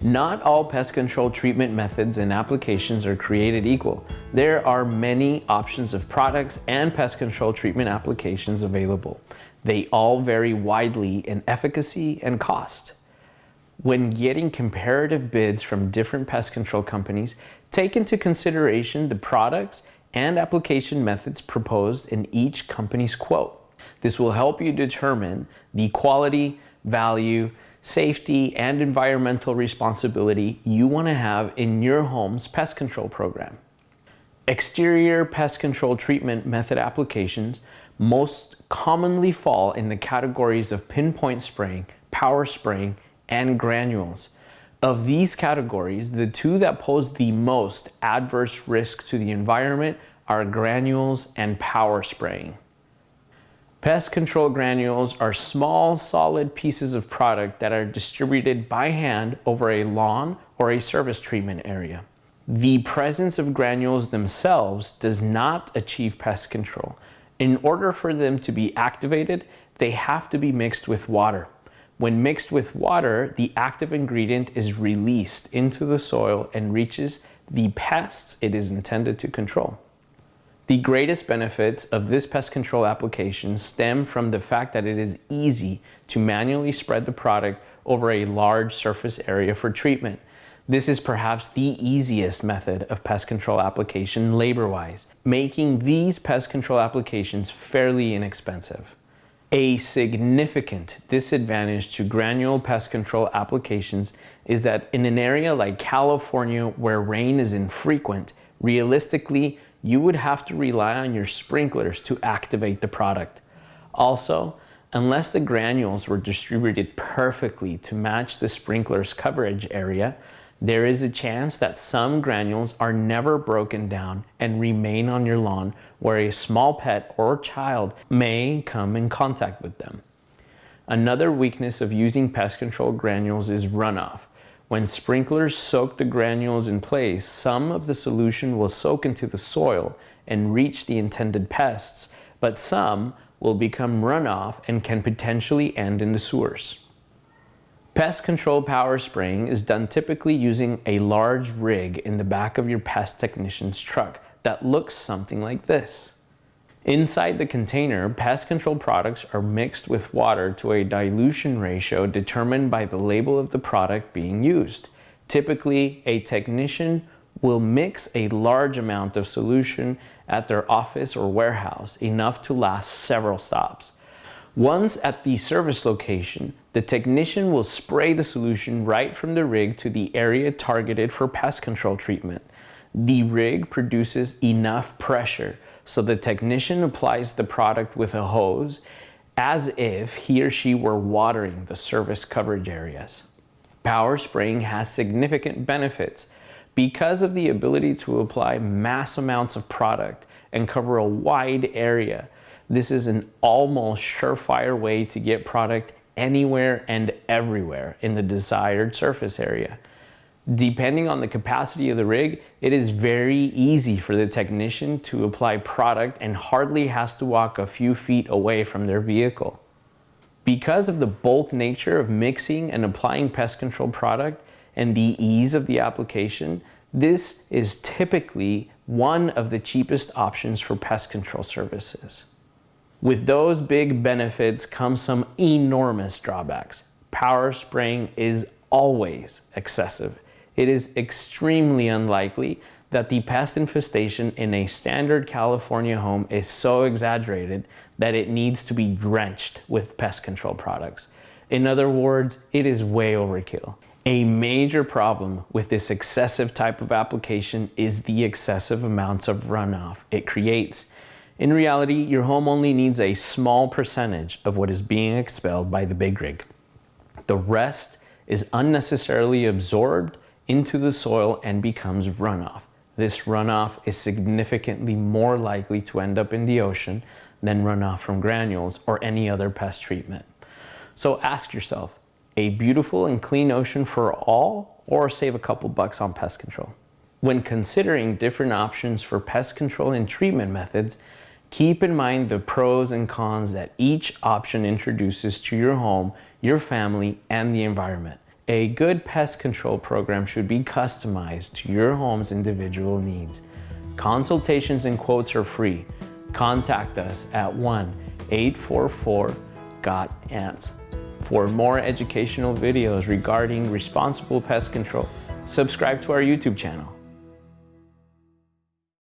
Not all pest control treatment methods and applications are created equal. There are many options of products and pest control treatment applications available. They all vary widely in efficacy and cost. When getting comparative bids from different pest control companies, take into consideration the products and application methods proposed in each company's quote. This will help you determine the quality, value, safety, and environmental responsibility you want to have in your home's pest control program. Exterior pest control treatment method applications most commonly fall in the categories of pinpoint spraying, power spraying, and granules. Of these categories, the two that pose the most adverse risk to the environment are granules and power spraying. Pest control granules are small, solid pieces of product that are distributed by hand over a lawn or a surface treatment area. The presence of granules themselves does not achieve pest control. In order for them to be activated, they have to be mixed with water. When mixed with water, the active ingredient is released into the soil and reaches the pests it is intended to control. The greatest benefits of this pest control application stem from the fact that it is easy to manually spread the product over a large surface area for treatment. This is perhaps the easiest method of pest control application labor-wise, making these pest control applications fairly inexpensive. A significant disadvantage to granule pest control applications is that in an area like California where rain is infrequent, realistically, you would have to rely on your sprinklers to activate the product. Also, unless the granules were distributed perfectly to match the sprinkler's coverage area, there is a chance that some granules are never broken down and remain on your lawn where a small pet or child may come in contact with them. Another weakness of using pest control granules is runoff. When sprinklers soak the granules in place, some of the solution will soak into the soil and reach the intended pests, but some will become runoff and can potentially end in the sewers. Pest control power spraying is done typically using a large rig in the back of your pest technician's truck that looks something like this. Inside the container, pest control products are mixed with water to a dilution ratio determined by the label of the product being used. Typically, a technician will mix a large amount of solution at their office or warehouse, enough to last several stops. Once at the service location, the technician will spray the solution right from the rig to the area targeted for pest control treatment. The rig produces enough pressure so the technician applies the product with a hose as if he or she were watering the service coverage areas. Power spraying has significant benefits because of the ability to apply mass amounts of product and cover a wide area. This is an almost surefire way to get product anywhere and everywhere in the desired surface area. Depending on the capacity of the rig, it is very easy for the technician to apply product and hardly has to walk a few feet away from their vehicle. Because of the bulk nature of mixing and applying pest control product and the ease of the application, this is typically one of the cheapest options for pest control services. With those big benefits come some enormous drawbacks. Power spraying is always excessive. It is extremely unlikely that the pest infestation in a standard California home is so exaggerated that it needs to be drenched with pest control products. In other words, it is way overkill. A major problem with this excessive type of application is the excessive amounts of runoff it creates. In reality, your home only needs a small percentage of what is being expelled by the big rig. The rest is unnecessarily absorbed into the soil and becomes runoff. This runoff is significantly more likely to end up in the ocean than runoff from granules or any other pest treatment. So ask yourself, a beautiful and clean ocean for all, or save a couple bucks on pest control? When considering different options for pest control and treatment methods, keep in mind the pros and cons that each option introduces to your home, your family, and the environment. A good pest control program should be customized to your home's individual needs. Consultations and quotes are free. Contact us at 1-844-GOT-ANTS. For more educational videos regarding responsible pest control, subscribe to our YouTube channel.